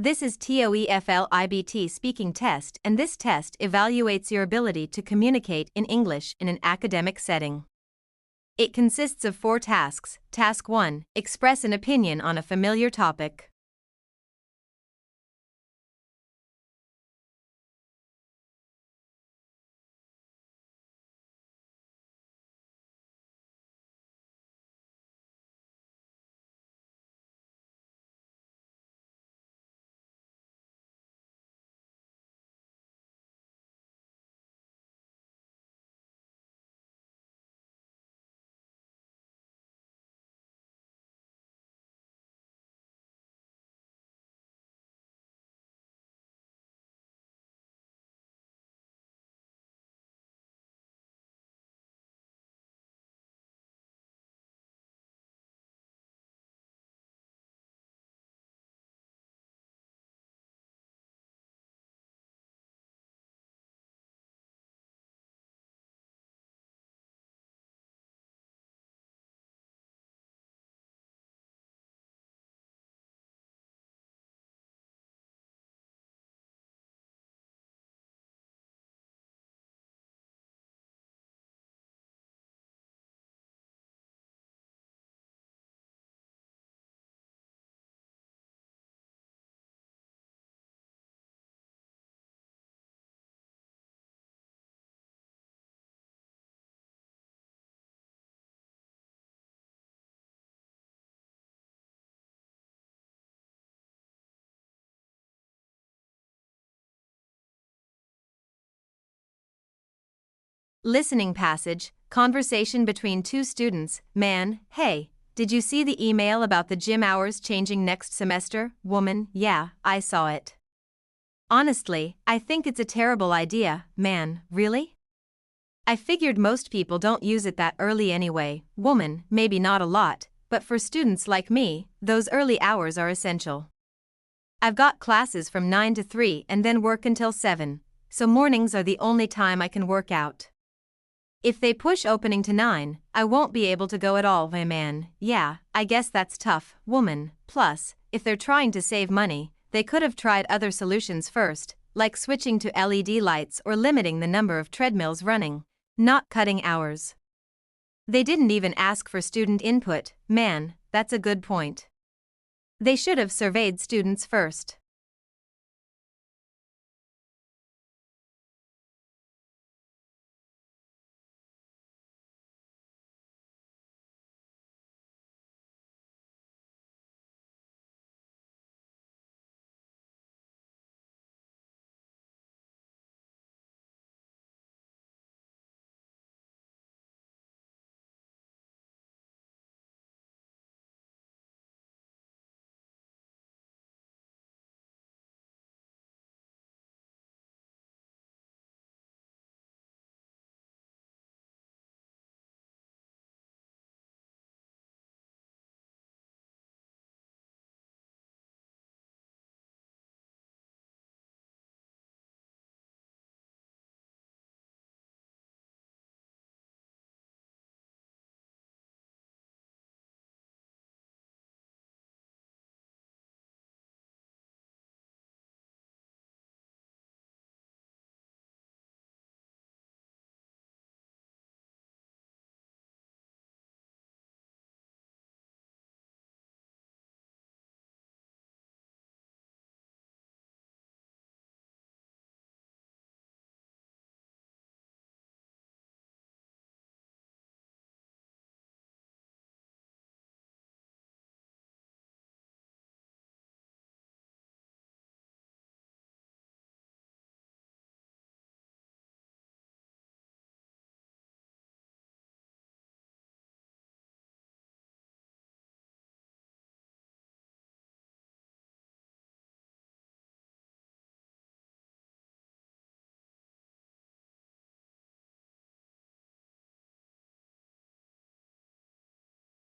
This is TOEFL IBT speaking test, and this test evaluates your ability to communicate in English in an academic setting. It consists of 4 tasks. Task 1, express an opinion on a familiar topic. Listening passage, conversation between 2 students. Man: Hey, did you see the email about the gym hours changing next semester? Woman: Yeah, I saw it. Honestly, I think it's a terrible idea. Man: Really? I figured most people don't use it that early anyway. Woman: Maybe not a lot, but for students like me, those early hours are essential. I've got classes from 9 to 3 and then work until 7, so mornings are the only time I can work out. If they push opening to 9, I won't be able to go at all. Man: Yeah, I guess that's tough. Woman: Plus, if they're trying to save money, they could have tried other solutions first, like switching to LED lights or limiting the number of treadmills running, not cutting hours. They didn't even ask for student input. Man: That's a good point. They should have surveyed students first.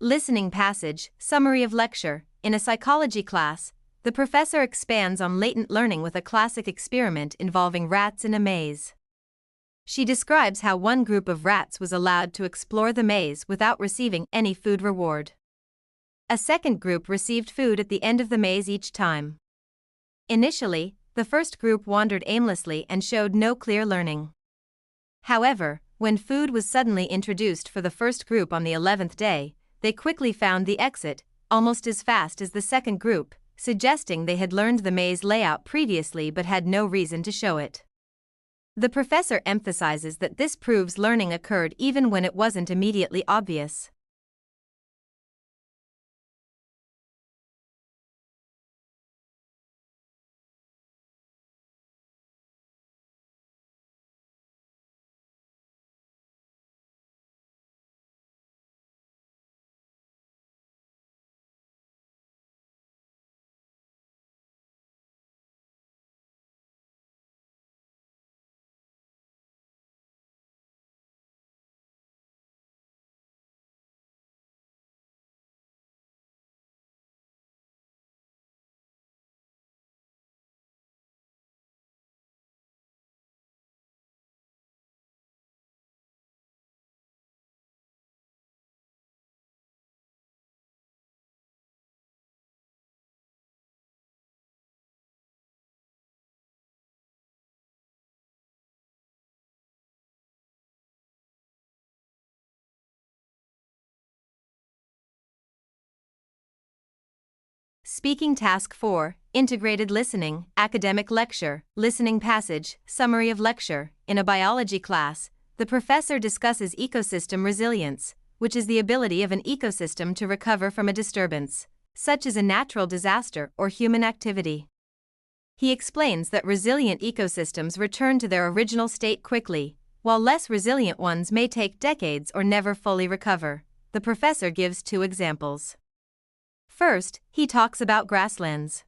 Listening passage, summary of lecture. In a psychology class, the professor expands on latent learning with a classic experiment involving rats in a maze. She describes how one group of rats was allowed to explore the maze without receiving any food reward. A second group received food at the end of the maze each time. Initially, the first group wandered aimlessly and showed no clear learning. However, when food was suddenly introduced for the first group on the 11th day, they quickly found the exit, almost as fast as the second group, suggesting they had learned the maze layout previously but had no reason to show it. The professor emphasizes that this proves learning occurred even when it wasn't immediately obvious. Speaking Task 4, Integrated Listening, Academic Lecture, Listening Passage, Summary of Lecture. In a biology class, the professor discusses ecosystem resilience, which is the ability of an ecosystem to recover from a disturbance, such as a natural disaster or human activity. He explains that resilient ecosystems return to their original state quickly, while less resilient ones may take decades or never fully recover. The professor gives 2 examples. First, he talks about grasslands.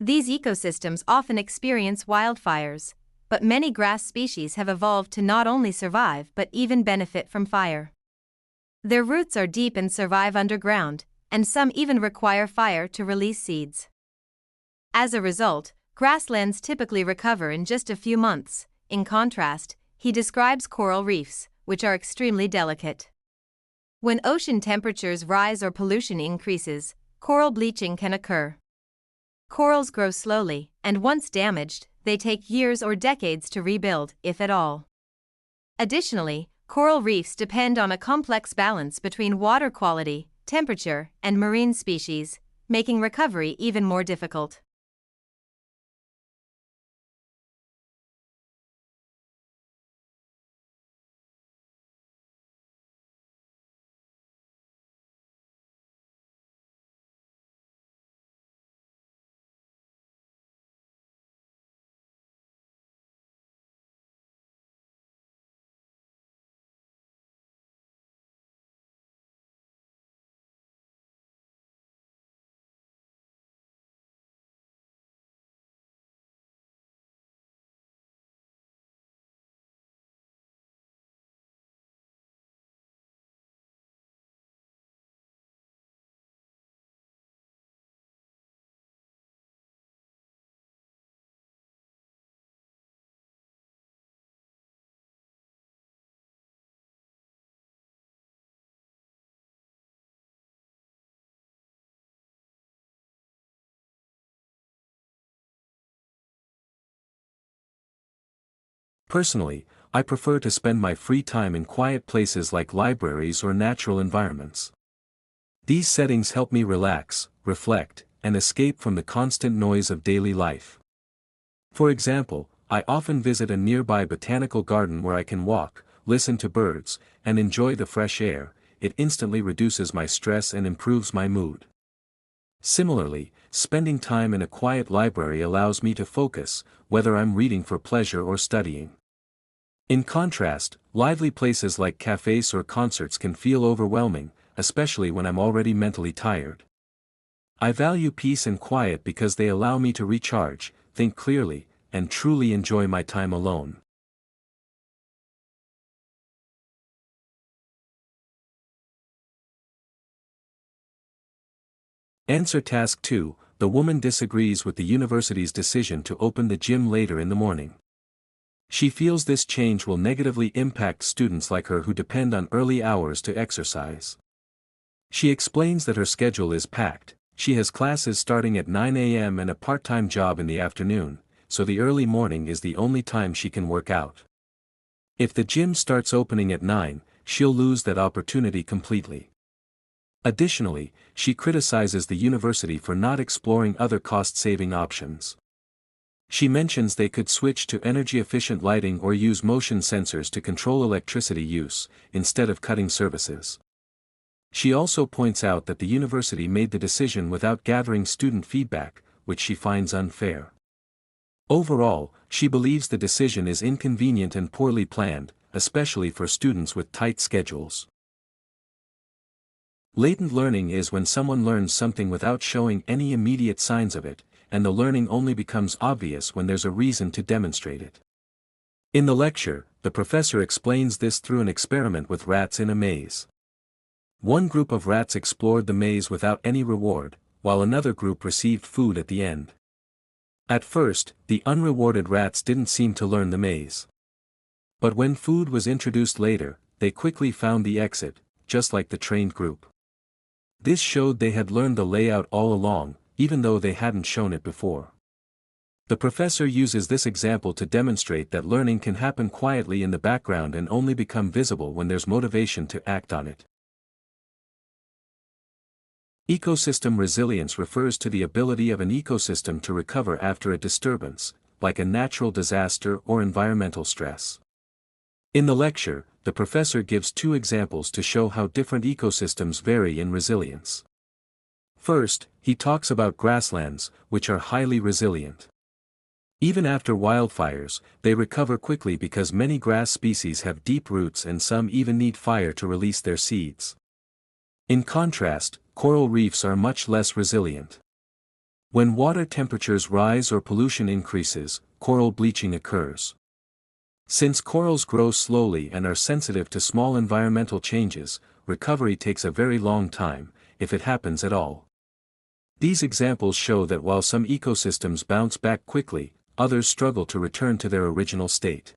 These ecosystems often experience wildfires, but many grass species have evolved to not only survive but even benefit from fire. Their roots are deep and survive underground, and some even require fire to release seeds. As a result, grasslands typically recover in just a few months. In contrast, he describes coral reefs, which are extremely delicate. When ocean temperatures rise or pollution increases, coral bleaching can occur. Corals grow slowly, and once damaged, they take years or decades to rebuild, if at all. Additionally, coral reefs depend on a complex balance between water quality, temperature, and marine species, making recovery even more difficult. Personally, I prefer to spend my free time in quiet places like libraries or natural environments. These settings help me relax, reflect, and escape from the constant noise of daily life. For example, I often visit a nearby botanical garden where I can walk, listen to birds, and enjoy the fresh air. It instantly reduces my stress and improves my mood. Similarly, spending time in a quiet library allows me to focus, whether I'm reading for pleasure or studying. In contrast, lively places like cafes or concerts can feel overwhelming, especially when I'm already mentally tired. I value peace and quiet because they allow me to recharge, think clearly, and truly enjoy my time alone. Answer Task 2. The woman disagrees with the university's decision to open the gym later in the morning. She feels this change will negatively impact students like her who depend on early hours to exercise. She explains that her schedule is packed, She has classes starting at 9 a.m. and a part-time job in the afternoon, so the early morning is the only time she can work out. If the gym starts opening at 9, she'll lose that opportunity completely. Additionally, she criticizes the university for not exploring other cost-saving options. She mentions they could switch to energy-efficient lighting or use motion sensors to control electricity use, instead of cutting services. She also points out that the university made the decision without gathering student feedback, which she finds unfair. Overall, she believes the decision is inconvenient and poorly planned, especially for students with tight schedules. Latent learning is when someone learns something without showing any immediate signs of it, and the learning only becomes obvious when there's a reason to demonstrate it. In the lecture, the professor explains this through an experiment with rats in a maze. One group of rats explored the maze without any reward, while another group received food at the end. At first, the unrewarded rats didn't seem to learn the maze. But when food was introduced later, they quickly found the exit, just like the trained group. This showed they had learned the layout all along, even though they hadn't shown it before. The professor uses this example to demonstrate that learning can happen quietly in the background and only become visible when there's motivation to act on it. Ecosystem resilience refers to the ability of an ecosystem to recover after a disturbance, like a natural disaster or environmental stress. In the lecture, the professor gives two examples to show how different ecosystems vary in resilience. First, he talks about grasslands, which are highly resilient. Even after wildfires, they recover quickly because many grass species have deep roots and some even need fire to release their seeds. In contrast, coral reefs are much less resilient. When water temperatures rise or pollution increases, coral bleaching occurs. Since corals grow slowly and are sensitive to small environmental changes, recovery takes a very long time, if it happens at all. These examples show that while some ecosystems bounce back quickly, others struggle to return to their original state.